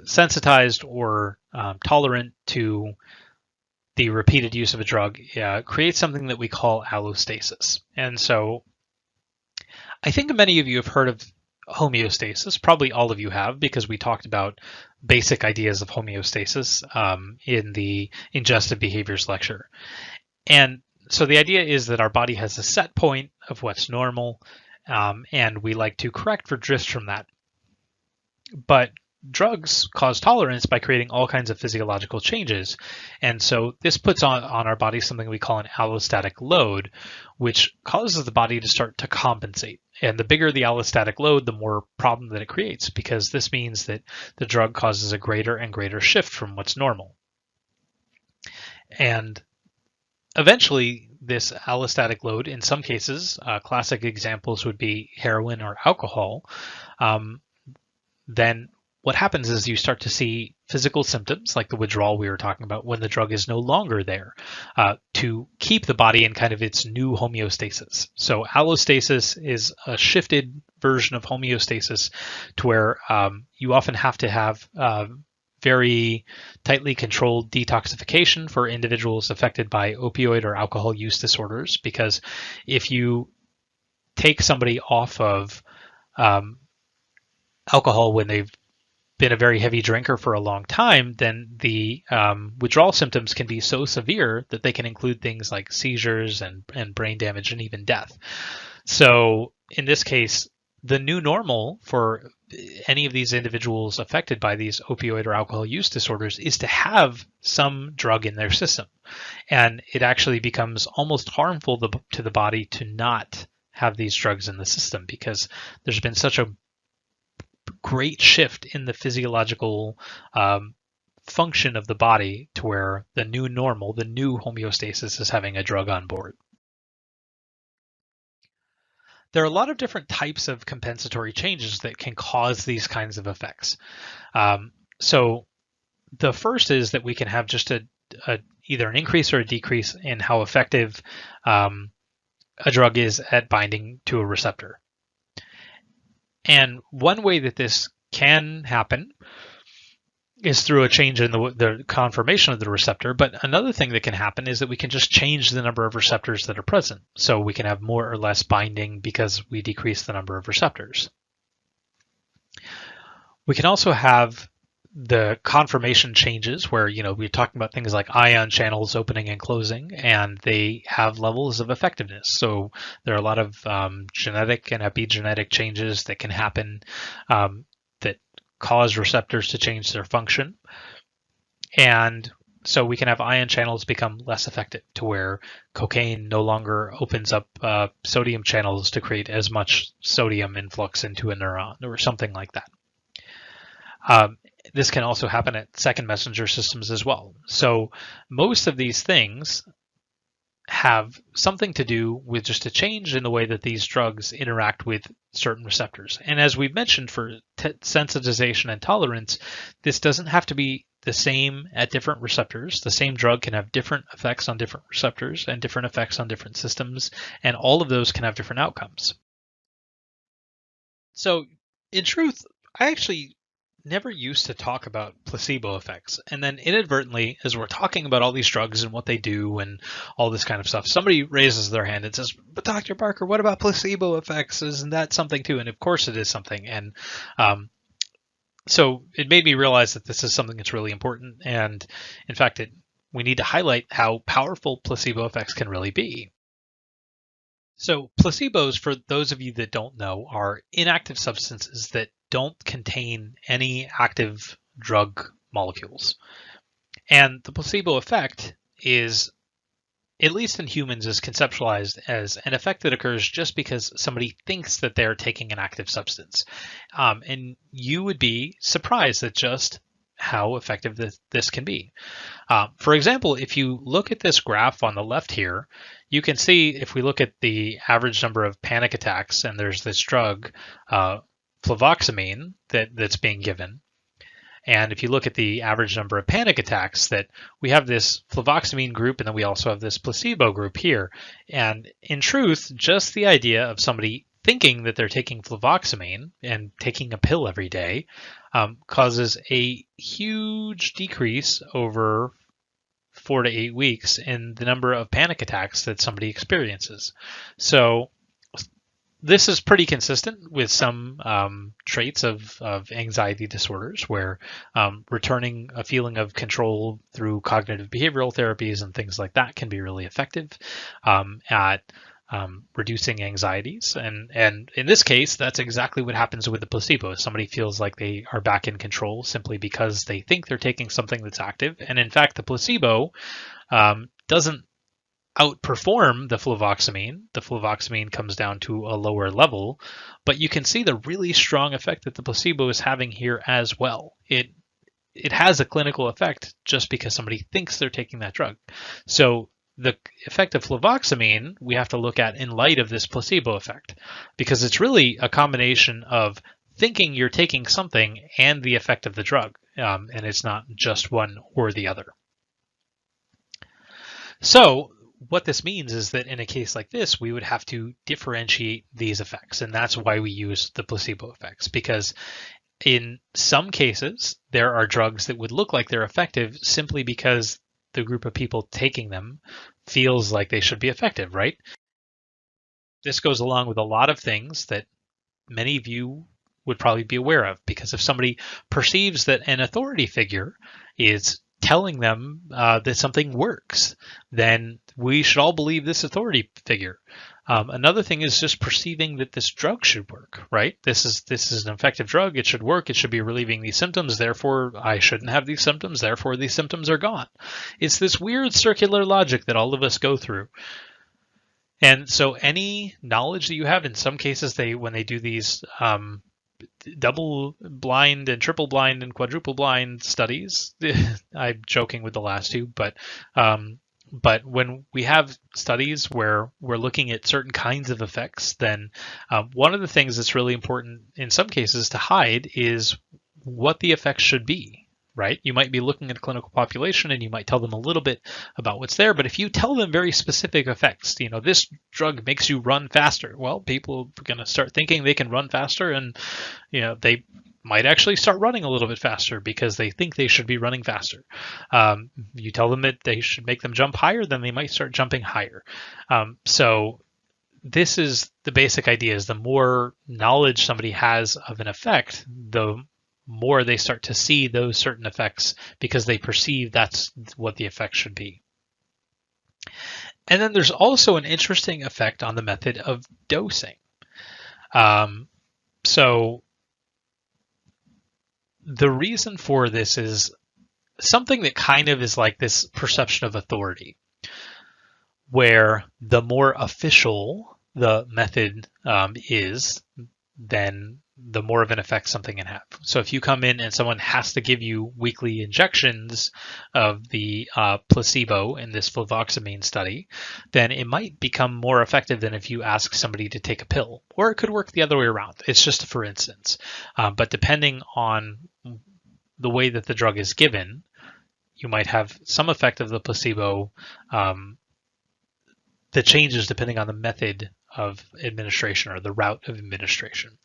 sensitized or tolerant to the repeated use of a drug, creates something that we call allostasis. And so I think many of you have heard of homeostasis. Probably all of you have, because we talked about basic ideas of homeostasis in the ingestive behaviors lecture. And so the idea is that our body has a set point of what's normal, and we like to correct for drifts from that. But drugs cause tolerance by creating all kinds of physiological changes. And so this puts on our body something we call an allostatic load, which causes the body to start to compensate. And the bigger the allostatic load, the more problem that it creates, because this means that the drug causes a greater and greater shift from what's normal. And eventually, this allostatic load, in some cases, classic examples would be heroin or alcohol, then what happens is you start to see physical symptoms like the withdrawal we were talking about when the drug is no longer there to keep the body in kind of its new homeostasis. So allostasis is a shifted version of homeostasis to where you often have to have very tightly controlled detoxification for individuals affected by opioid or alcohol use disorders, because if you take somebody off of alcohol when they've been a very heavy drinker for a long time, then the withdrawal symptoms can be so severe that they can include things like seizures and brain damage and even death. So in this case, the new normal for any of these individuals affected by these opioid or alcohol use disorders is to have some drug in their system. And it actually becomes almost harmful to the body to not have these drugs in the system, because there's been such a great shift in the physiological function of the body to where the new normal, the new homeostasis, is having a drug on board. There are a lot of different types of compensatory changes that can cause these kinds of effects. So the first is that we can have just either an increase or a decrease in how effective a drug is at binding to a receptor. And one way that this can happen is through a change in the conformation of the receptor. But another thing that can happen is that we can just change the number of receptors that are present. So we can have more or less binding because we decrease the number of receptors. We can also have the conformation changes where, we're talking about things like ion channels opening and closing, and they have levels of effectiveness. So there are a lot of genetic and epigenetic changes that can happen that cause receptors to change their function. And so we can have ion channels become less effective to where cocaine no longer opens up sodium channels to create as much sodium influx into a neuron or something like that. This can also happen at second messenger systems as well. So most of these things have something to do with just a change in the way that these drugs interact with certain receptors. And as we've mentioned for sensitization and tolerance, this doesn't have to be the same at different receptors. The same drug can have different effects on different receptors and different effects on different systems, and all of those can have different outcomes. So in truth, I actually never used to talk about placebo effects. And then inadvertently, as we're talking about all these drugs and what they do and all this kind of stuff, somebody raises their hand and says, but Dr. Barker, what about placebo effects? Isn't that something too? And of course it is something. And so it made me realize that this is something that's really important. And in fact, we need to highlight how powerful placebo effects can really be. So placebos, for those of you that don't know, are inactive substances that don't contain any active drug molecules. And the placebo effect is, at least in humans, is conceptualized as an effect that occurs just because somebody thinks that they're taking an active substance. And you would be surprised at just how effective this can be. For example, if you look at this graph on the left here, you can see if we look at the average number of panic attacks, and there's this drug, fluvoxamine, that's being given. And if you look at the average number of panic attacks, that we have this fluvoxamine group, and then we also have this placebo group here. And in truth, just the idea of somebody thinking that they're taking fluvoxamine and taking a pill every day causes a huge decrease over 4 to 8 weeks in the number of panic attacks that somebody experiences. So this is pretty consistent with some traits of anxiety disorders, where returning a feeling of control through cognitive behavioral therapies and things like that can be really effective at reducing anxieties. And in this case, that's exactly what happens with the placebo. Somebody feels like they are back in control simply because they think they're taking something that's active. And in fact, the placebo doesn't outperform the fluvoxamine. The fluvoxamine comes down to a lower level, but you can see the really strong effect that the placebo is having here as well. It has a clinical effect just because somebody thinks they're taking that drug. So the effect of fluvoxamine we have to look at in light of this placebo effect, because it's really a combination of thinking you're taking something and the effect of the drug, and it's not just one or the other. So what this means is that in a case like this, we would have to differentiate these effects, and that's why we use the placebo effects, because in some cases, there are drugs that would look like they're effective simply because the group of people taking them feels like they should be effective, right? This goes along with a lot of things that many of you would probably be aware of, because if somebody perceives that an authority figure is telling them that something works, then we should all believe this authority figure. Another thing is just perceiving that this drug should work, right? This is an effective drug. It should work. It should be relieving these symptoms. Therefore, I shouldn't have these symptoms. Therefore, these symptoms are gone. It's this weird circular logic that all of us go through. And so any knowledge that you have, in some cases, when they do these double blind and triple blind and quadruple blind studies, I'm joking with the last two, but when we have studies where we're looking at certain kinds of effects, then one of the things that's really important in some cases to hide is what the effects should be. Right? You might be looking at a clinical population and you might tell them a little bit about what's there, but if you tell them very specific effects, this drug makes you run faster, well, people are going to start thinking they can run faster, and they might actually start running a little bit faster because they think they should be running faster. You tell them that they should make them jump higher, then they might start jumping higher. So this is the basic idea: is the more knowledge somebody has of an effect, the more they start to see those certain effects because they perceive that's what the effect should be. And then there's also an interesting effect on the method of dosing. So the reason for this is something that kind of is like this perception of authority, where the more official the method is, then the more of an effect something can have. So if you come in and someone has to give you weekly injections of the placebo in this fluvoxamine study, then it might become more effective than if you ask somebody to take a pill. Or it could work the other way around. It's just for instance. But depending on the way that the drug is given, you might have some effect of the placebo that changes depending on the method of administration or the route of administration.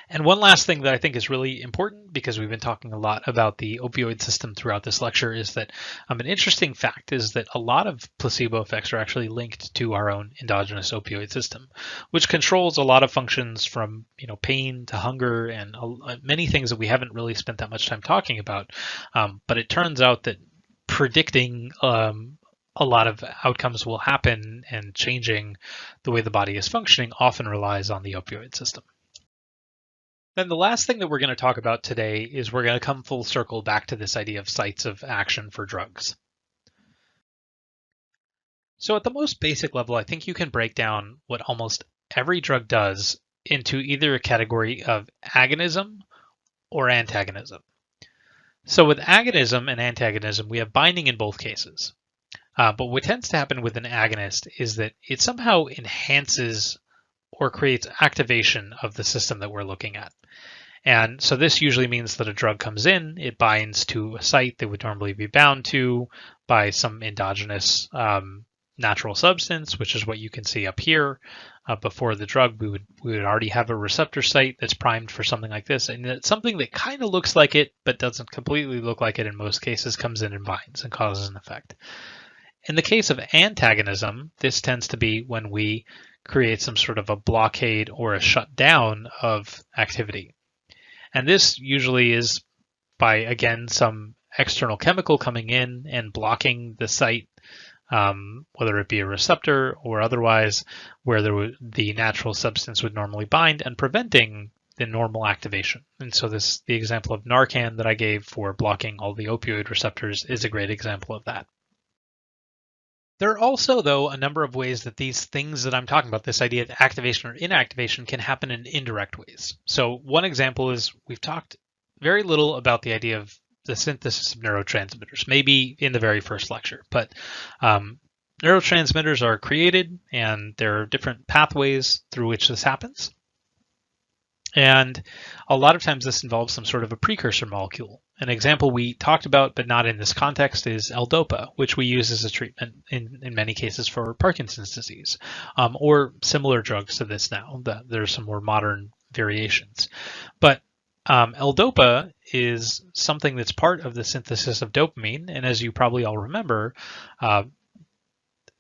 And one last thing that I think is really important, because we've been talking a lot about the opioid system throughout this lecture, is that an interesting fact is that a lot of placebo effects are actually linked to our own endogenous opioid system, which controls a lot of functions from pain to hunger and many things that we haven't really spent that much time talking about. But it turns out that predicting a lot of outcomes will happen and changing the way the body is functioning often relies on the opioid system. Then the last thing that we're going to talk about today is we're going to come full circle back to this idea of sites of action for drugs. So at the most basic level, I think you can break down what almost every drug does into either a category of agonism or antagonism. So with agonism and antagonism, we have binding in both cases. But what tends to happen with an agonist is that it somehow enhances or creates activation of the system that we're looking at. And so this usually means that a drug comes in, it binds to a site that would normally be bound to by some endogenous natural substance, which is what you can see up here. Before the drug, we would already have a receptor site that's primed for something like this, and it's something that kind of looks like it, but doesn't completely look like it in most cases, comes in and binds and causes an effect. In the case of antagonism, this tends to be when we create some sort of a blockade or a shutdown of activity. And this usually is by, again, some external chemical coming in and blocking the site, whether it be a receptor or otherwise, where the natural substance would normally bind, and preventing the normal activation. And so the example of Narcan that I gave for blocking all the opioid receptors is a great example of that. There are also, though, a number of ways that these things that I'm talking about, this idea of activation or inactivation, can happen in indirect ways. So one example is we've talked very little about the idea of the synthesis of neurotransmitters, maybe in the very first lecture, but neurotransmitters are created and there are different pathways through which this happens. And a lot of times this involves some sort of a precursor molecule. An example we talked about, but not in this context, is L-DOPA, which we use as a treatment in many cases for Parkinson's disease, or similar drugs to this now. There's some more modern variations. But L-DOPA is something that's part of the synthesis of dopamine, and as you probably all remember,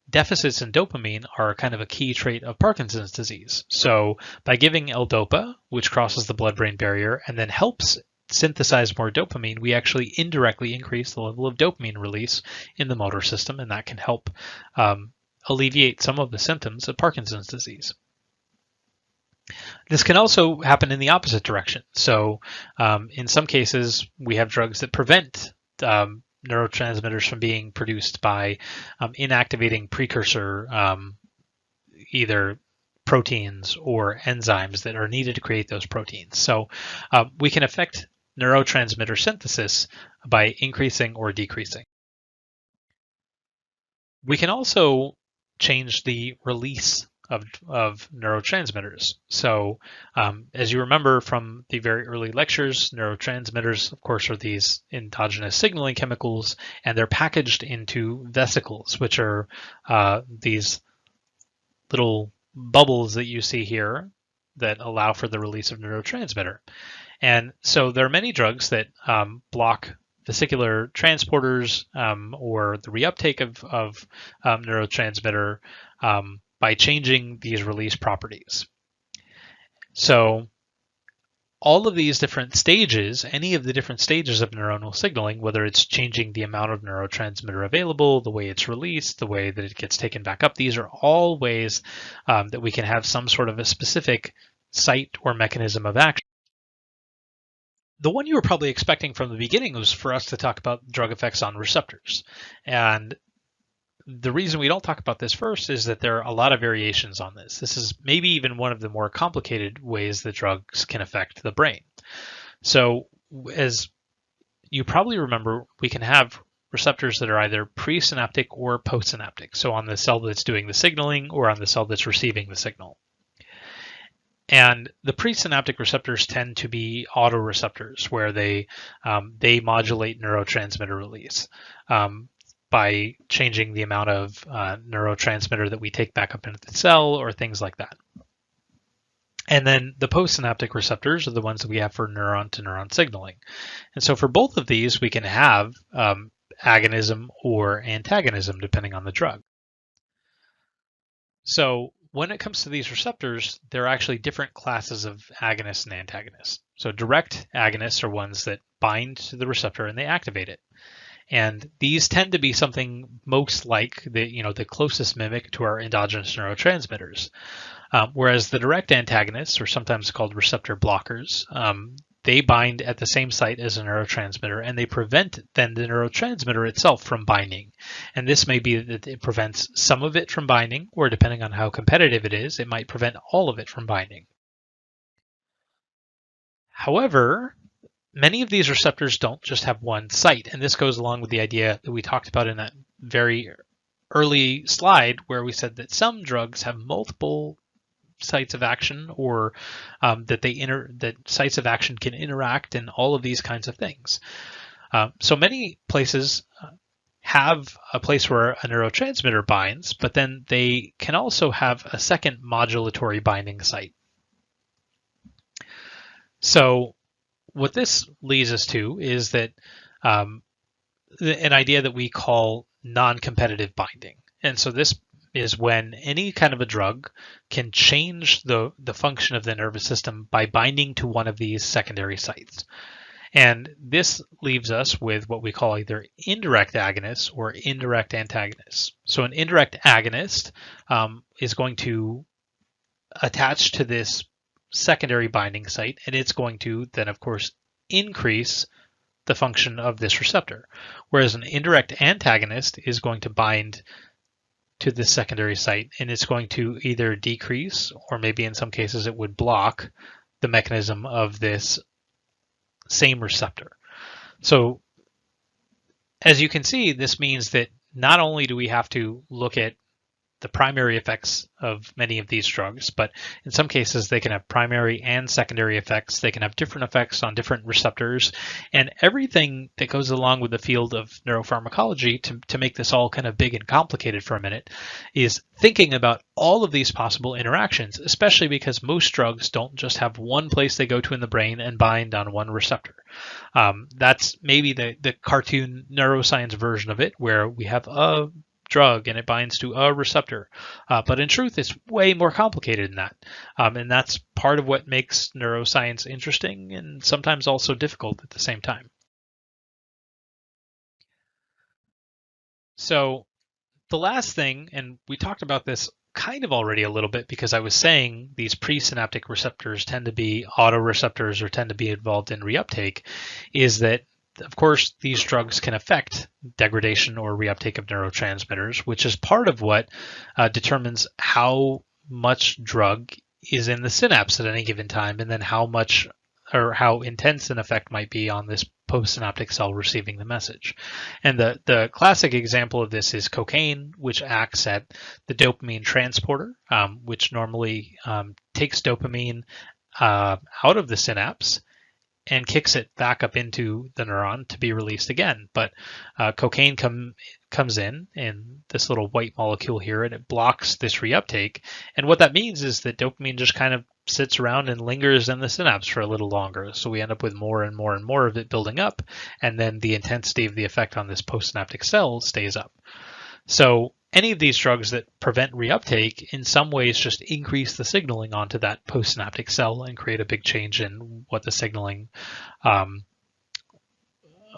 deficits in dopamine are kind of a key trait of Parkinson's disease. So by giving L-DOPA, which crosses the blood-brain barrier and then helps synthesize more dopamine, we actually indirectly increase the level of dopamine release in the motor system, and that can help alleviate some of the symptoms of Parkinson's disease. This can also happen in the opposite direction. So in some cases, we have drugs that prevent neurotransmitters from being produced by inactivating precursor either proteins or enzymes that are needed to create those proteins. So we can affect neurotransmitter synthesis by increasing or decreasing. We can also change the release of neurotransmitters. So as you remember from the very early lectures, neurotransmitters, of course, are these endogenous signaling chemicals, and they're packaged into vesicles, which are these little bubbles that you see here that allow for the release of neurotransmitter. And so there are many drugs that block vesicular transporters or the reuptake of neurotransmitter by changing these release properties. So all of these different stages, any of the different stages of neuronal signaling, whether it's changing the amount of neurotransmitter available, the way it's released, the way that it gets taken back up, these are all ways that we can have some sort of a specific site or mechanism of action. The one you were probably expecting from the beginning was for us to talk about drug effects on receptors. And the reason we don't talk about this first is that there are a lot of variations on this. This is maybe even one of the more complicated ways that drugs can affect the brain. So as you probably remember, we can have receptors that are either presynaptic or postsynaptic. So on the cell that's doing the signaling or on the cell that's receiving the signal. And the presynaptic receptors tend to be autoreceptors, where they modulate neurotransmitter release by changing the amount of neurotransmitter that we take back up into the cell or things like that. And then the postsynaptic receptors are the ones that we have for neuron-to-neuron signaling. And so for both of these, we can have agonism or antagonism depending on the drug. So when it comes to these receptors, there are actually different classes of agonists and antagonists. So direct agonists are ones that bind to the receptor and they activate it. And these tend to be something most like the closest mimic to our endogenous neurotransmitters. Whereas the direct antagonists, or sometimes called receptor blockers, they bind at the same site as a neurotransmitter, and they prevent then the neurotransmitter itself from binding. And this may be that it prevents some of it from binding, or depending on how competitive it is, it might prevent all of it from binding. However, many of these receptors don't just have one site, and this goes along with the idea that we talked about in that very early slide where we said that some drugs have multiple sites of action, or that sites of action can interact, and all of these kinds of things. So many places have a place where a neurotransmitter binds, but then they can also have a second modulatory binding site. So what this leads us to is that an idea that we call non-competitive binding. And so this is when any kind of a drug can change the function of the nervous system by binding to one of these secondary sites. And this leaves us with what we call either indirect agonists or indirect antagonists. So an indirect agonist is going to attach to this secondary binding site, and it's going to then, of course, increase the function of this receptor. Whereas an indirect antagonist is going to bind to this secondary site, and it's going to either decrease, or maybe in some cases it would block the mechanism of this same receptor. So as you can see, this means that not only do we have to look at the primary effects of many of these drugs, but in some cases they can have primary and secondary effects. They can have different effects on different receptors, and everything that goes along with the field of neuropharmacology to make this all kind of big and complicated for a minute is thinking about all of these possible interactions, especially because most drugs don't just have one place they go to in the brain and bind on one receptor. That's maybe the cartoon neuroscience version of it, where we have a drug and it binds to a receptor. But in truth, it's way more complicated than that. And that's part of what makes neuroscience interesting and sometimes also difficult at the same time. So the last thing, and we talked about this kind of already a little bit because I was saying these presynaptic receptors tend to be autoreceptors or tend to be involved in reuptake, is that of course, these drugs can affect degradation or reuptake of neurotransmitters, which is part of what determines how much drug is in the synapse at any given time, and then how much or how intense an effect might be on this postsynaptic cell receiving the message. And the classic example of this is cocaine, which acts at the dopamine transporter, which normally takes dopamine out of the synapse and kicks it back up into the neuron to be released again. But cocaine comes in this little white molecule here, and it blocks this reuptake. And what that means is that dopamine just kind of sits around and lingers in the synapse for a little longer. So we end up with more and more and more of it building up, and then the intensity of the effect on this postsynaptic cell stays up. So any of these drugs that prevent reuptake in some ways just increase the signaling onto that postsynaptic cell and create a big change in what the signaling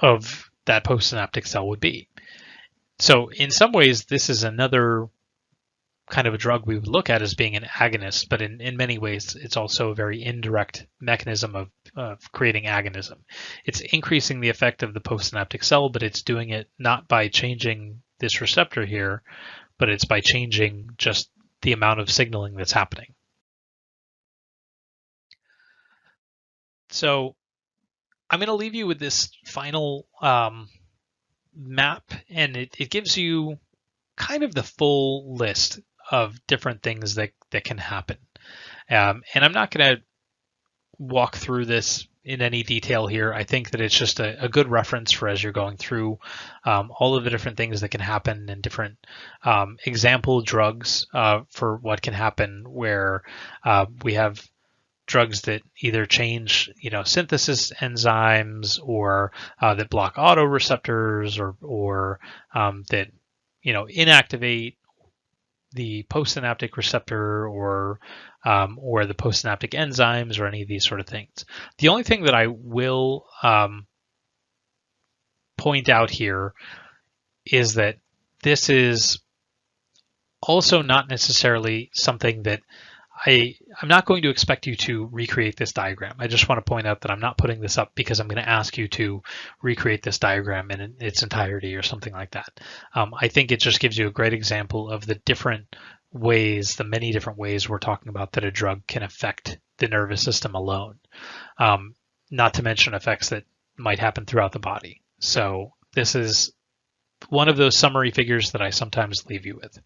of that postsynaptic cell would be. So in some ways, this is another kind of a drug we would look at as being an agonist, but in many ways, it's also a very indirect mechanism of creating agonism. It's increasing the effect of the postsynaptic cell, but it's doing it not by changing this receptor here, but it's by changing just the amount of signaling that's happening. So I'm going to leave you with this final map, and it gives you kind of the full list of different things that can happen. And I'm not going to walk through this in any detail here. I think that it's just a good reference for as you're going through all of the different things that can happen and different example drugs for what can happen, where we have drugs that either change, synthesis enzymes, or that block autoreceptors, or that, inactivate the postsynaptic receptor, or the postsynaptic enzymes, or any of these sort of things. The only thing that I will point out here is that this is also not necessarily something that I'm not going to expect you to recreate this diagram. I just want to point out that I'm not putting this up because I'm going to ask you to recreate this diagram in its entirety or something like that. I think it just gives you a great example of the different ways, the many different ways we're talking about that a drug can affect the nervous system alone, not to mention effects that might happen throughout the body. So this is one of those summary figures that I sometimes leave you with.